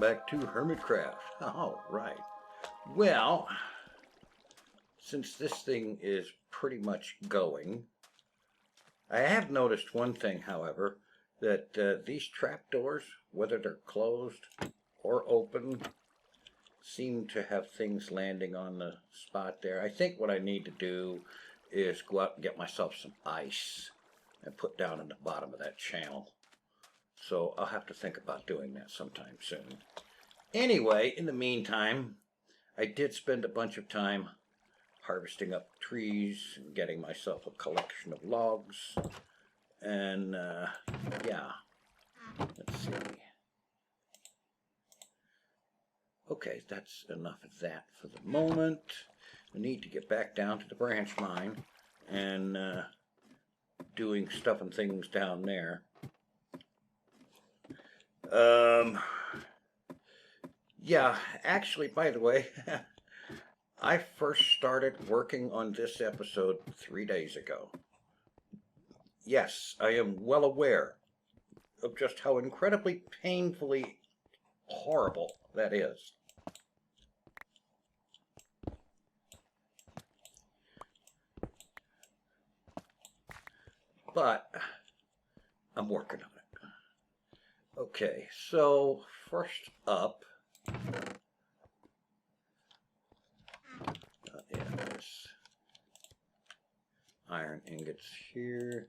welcome back to Hermitcraft. All right. Well, since this thing is pretty much going, I have noticed one thing, however, that these trapdoors, whether they're closed or open, seem to have things landing on the spot there. I think what I need to do is go out and get myself some ice and put down in the bottom of that channel. So I'll have to think about doing that sometime soon. Anyway, in the meantime, I did spend a bunch of time harvesting up trees and getting myself a collection of logs. And yeah, let's see. Okay, that's enough of that for the moment. I need to get back down to the branch mine and doing stuff and things down there. Yeah, actually, by the way, I first started working on this episode 3 days ago. Yes, I am well aware of just how incredibly painfully horrible that is. But I'm working on it. Okay, so first up, yeah, there's iron ingots here.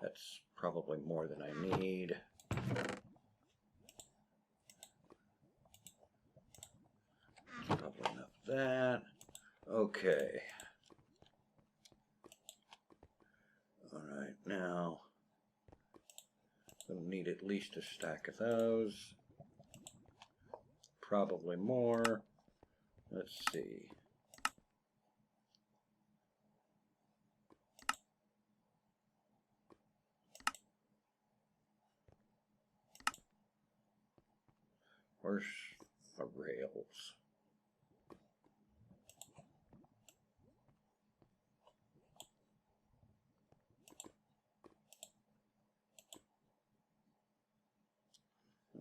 That's probably more than I need. Probably enough of that. Okay. All right, now we'll need at least a stack of those. Probably more. Let's see. Where's the rails?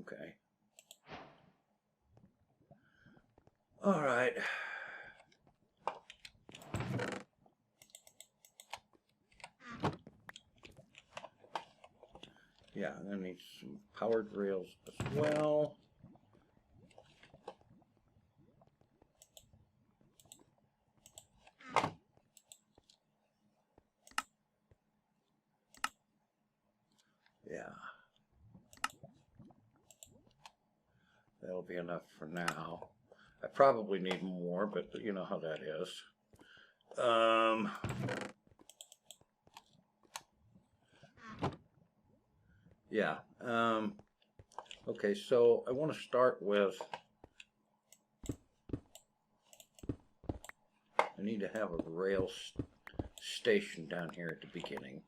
Okay. All right. Yeah, I'm gonna need some powered rails as well. Yeah. That'll be enough for now. I probably need more, but you know how that is. Yeah. Okay, so I want to start with, I need to have a rail station down here at the beginning.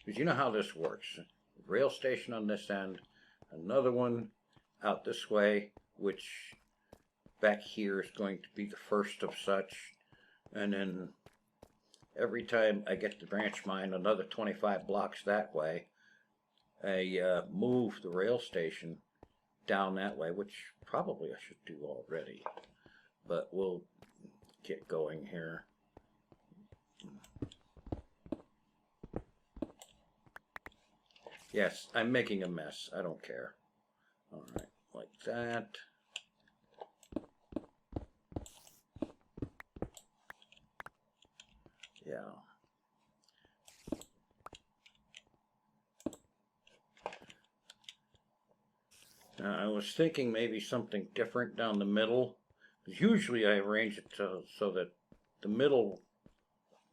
Because you know how this works. Rail station on this end, another one out this way, which back here is going to be the first of such, and then every time I get the branch mine another 25 blocks that way, I move the rail station down that way, which probably I should do already, but we'll get going here. Yes, I'm making a mess. I don't care. All right, like that. Yeah. Now, I was thinking maybe something different down the middle. Usually I arrange it so that the middle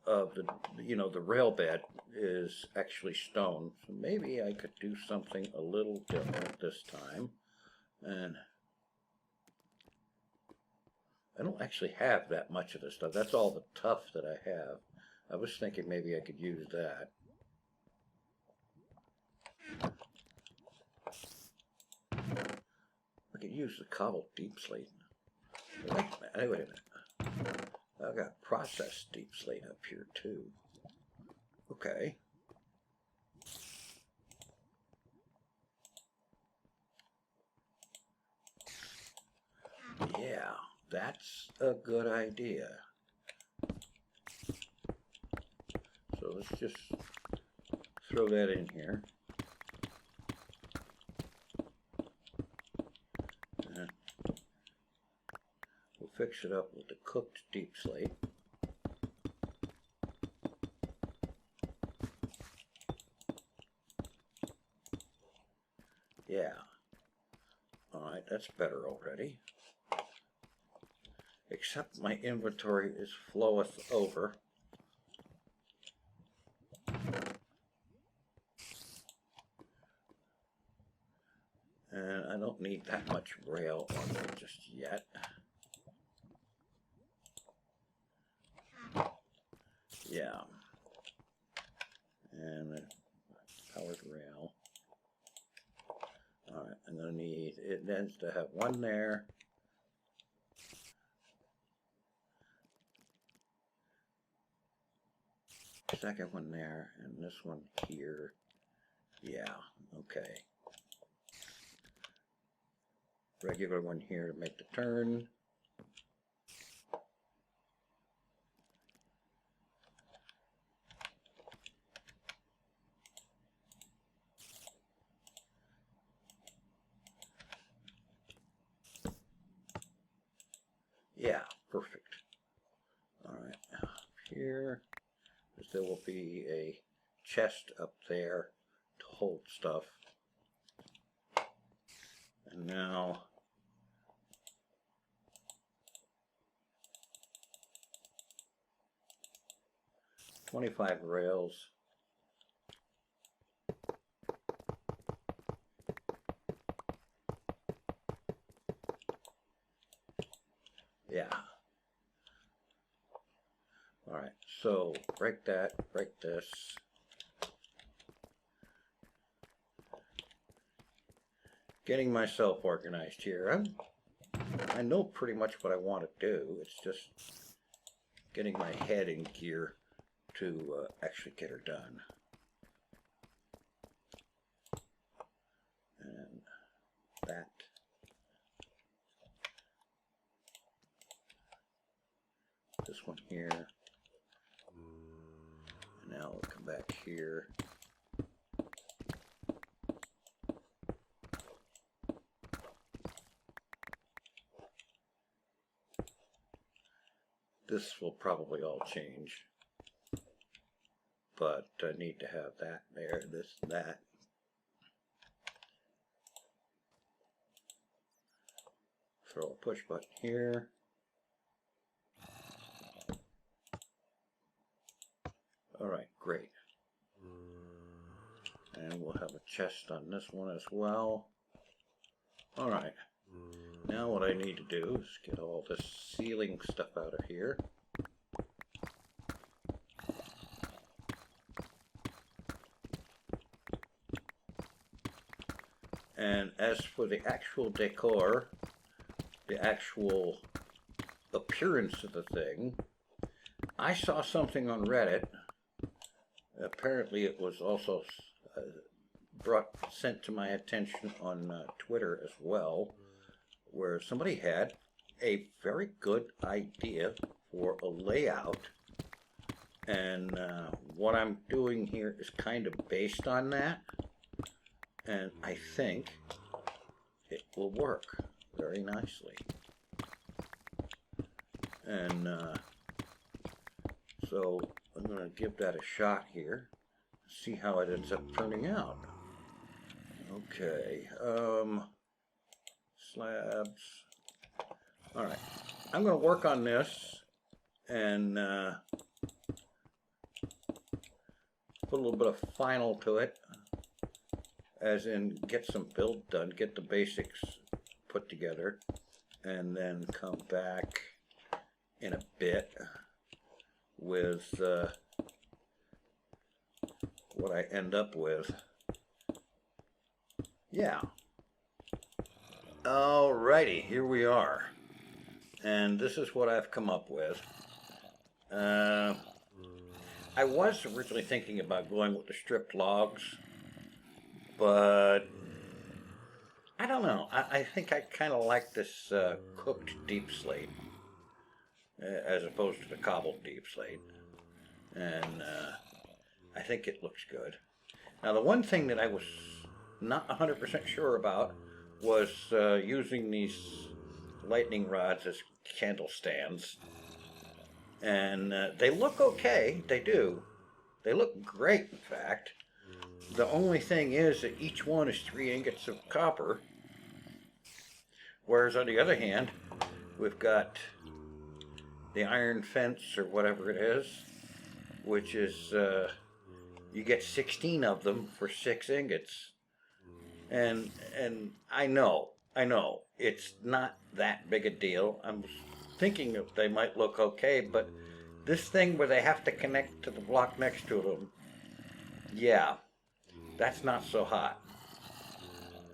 of the, the rail bed is actually stone. So maybe I could do something a little different this time. And I don't actually have that much of this stuff. That's all the tuff that I have. I was thinking maybe I could use that. I could use the cobbled deep slate. Wait a minute. I've got processed deep slate up here too. Okay. Yeah, that's a good idea. So let's just throw that in here. We'll fix it up with the cooked deep slate. Yeah. Alright, that's better already. Except my inventory is floweth over. And I don't need that much rail on it just yet. Yeah. And powered rail. Alright, I'm going to need, it needs to have one there. Second one there, and this one here. Yeah, okay. Regular one here to make the turn. Yeah, perfect. All right, here, there will be a chest up there to hold stuff. And now, $25 rails. Yeah. All right, so break that, break this. Getting myself organized here. I know pretty much what I want to do. It's just getting my head in gear to actually get her done. And that. This one here. And now we'll come back here. This will probably all change, but I need to have that there, this, that. Throw a push button here. All right, great. And we'll have a chest on this one as well. All right. Now what I need to do is get all this ceiling stuff out of here. And as for the actual decor, the actual appearance of the thing, I saw something on Reddit. Apparently it was also sent to my attention on Twitter as well, where somebody had a very good idea for a layout, and what I'm doing here is kind of based on that, and I think it will work very nicely. And so I'm going to give that a shot here, see how it ends up turning out. Okay, slabs. All right, I'm going to work on this and put a little bit of final to it, as in get some build done, get the basics put together, and then come back in a bit with what I end up with. Yeah. Alrighty, here we are. And this is what I've come up with. I was originally thinking about going with the stripped logs, but I don't know. I think I kind of like this cooked deep slate as opposed to the cobbled deep slate. And I think it looks good. Now, the one thing that I was not 100% sure about was using these lightning rods as candle stands. And they look okay, they do. They look great, in fact. The only thing is that each one is 3 ingots of copper. Whereas on the other hand, we've got the iron fence or whatever it is, which is, you get 16 of them for 6 ingots. And I know, it's not that big a deal. I'm thinking that they might look okay, but this thing where they have to connect to the block next to them, yeah, that's not so hot.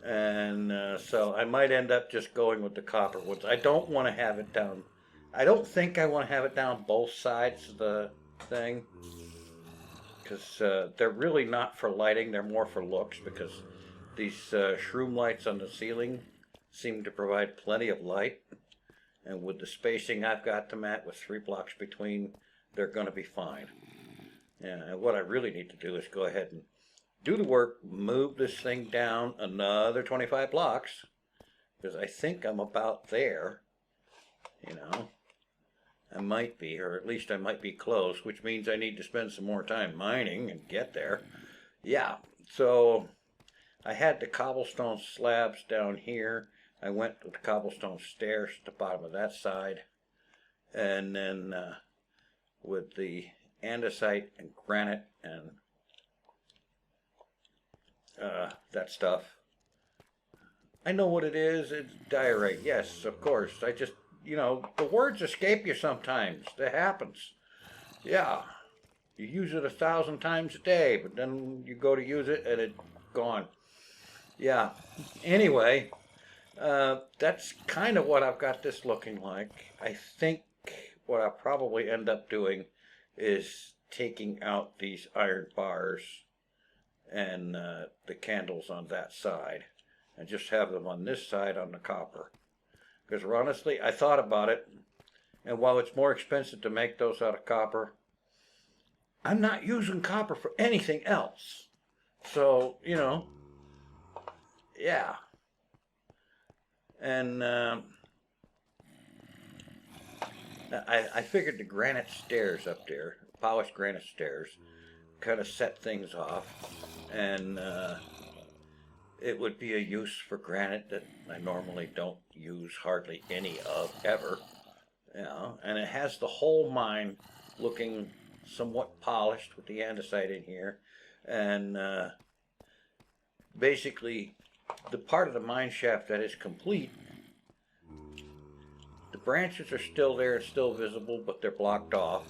And so I might end up just going with the copper ones. I don't want to have it down. I don't think I want to have it down both sides of the thing, because they're really not for lighting. They're more for looks, because these shroom lights on the ceiling seem to provide plenty of light. And with the spacing I've got them at, with 3 blocks between, they're going to be fine. And what I really need to do is go ahead and do the work, move this thing down another 25 blocks, because I think I'm about there. You know, I might be, or at least I might be close, which means I need to spend some more time mining and get there. Yeah, so I had the cobblestone slabs down here. I went with the cobblestone stairs at the bottom of that side. And then with the andesite and granite and that stuff. I know what it is. It's diorite. Yes, of course. I just, the words escape you sometimes. That happens. Yeah. You use it 1,000 times a day, but then you go to use it and it's gone. Yeah. Anyway, that's kind of what I've got this looking like. I think what I'll probably end up doing is taking out these iron bars and the candles on that side, and just have them on this side on the copper. Because honestly, I thought about it, and while it's more expensive to make those out of copper, I'm not using copper for anything else. So, yeah. And I figured the granite stairs up there, polished granite stairs, kind of set things off, and it would be a use for granite that I normally don't use hardly any of ever, and it has the whole mine looking somewhat polished with the andesite in here, and basically the part of the mine shaft that is complete, the branches are still there and still visible, but they're blocked off,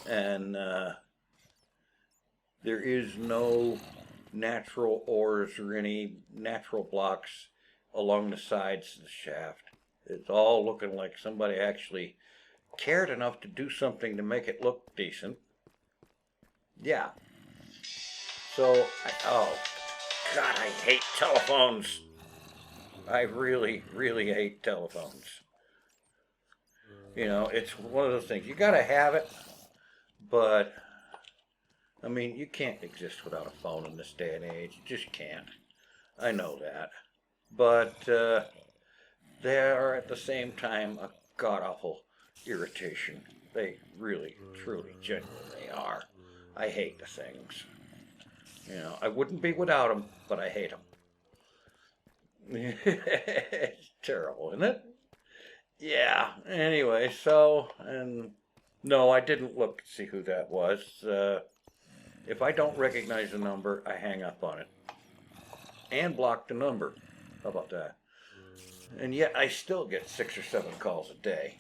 and there is no natural ores or any natural blocks along the sides of the shaft. It's all looking like somebody actually cared enough to do something to make it look decent. Yeah. So, oh, God, I hate telephones. I really, really hate telephones. It's one of those things. You gotta have it, but I mean, you can't exist without a phone in this day and age. You just can't. I know that. But they are at the same time a god-awful irritation. They really, truly, genuinely are. I hate the things. I wouldn't be without them, but I hate them. It's terrible, isn't it? Yeah, anyway, so, and no, I didn't look to see who that was. If I don't recognize the number, I hang up on it. And block the number. How about that? And yet I still get 6 or 7 calls a day.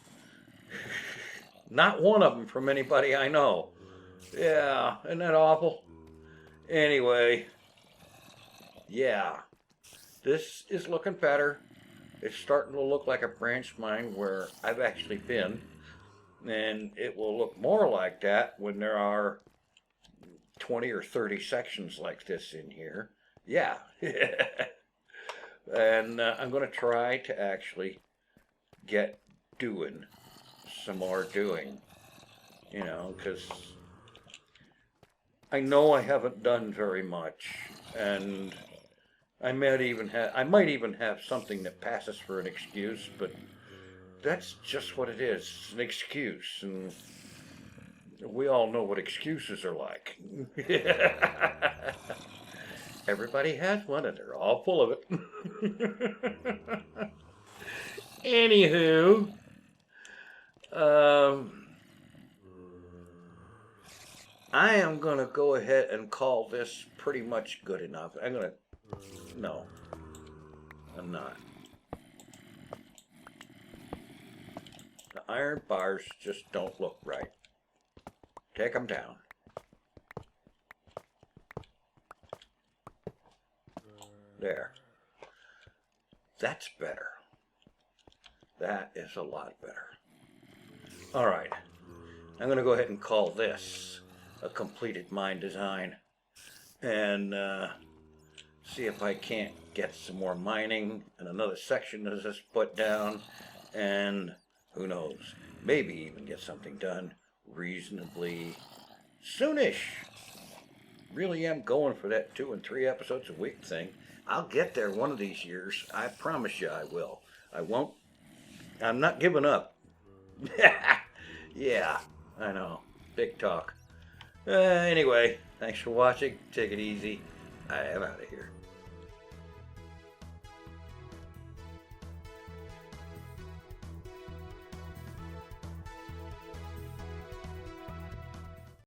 Not one of them from anybody I know. Yeah, isn't that awful? Anyway, yeah, this is looking better. It's starting to look like a branch mine where I've actually been. And it will look more like that when there are 20 or 30 sections like this in here. Yeah. And I'm going to try to actually get doing some more doing, you know, because I know I haven't done very much, and I might even have something that passes for an excuse, but that's just what it is. It's an excuse, and we all know what excuses are like. Everybody has one, and they're all full of it. Anywho, I am going to go ahead and call this pretty much good enough. No, I'm not. The iron bars just don't look right. Take them down. There. That's better. That is a lot better. All right. I'm going to go ahead and call this a completed mine design, and see if I can't get some more mining and another section of this put down, and who knows, maybe even get something done reasonably soonish. Really am going for that 2 and 3 episodes a week thing. I'll get there one of these years. I promise you I will. I won't. I'm not giving up. Yeah, I know. Big talk. Anyway, thanks for watching. Take it easy. I am out of here.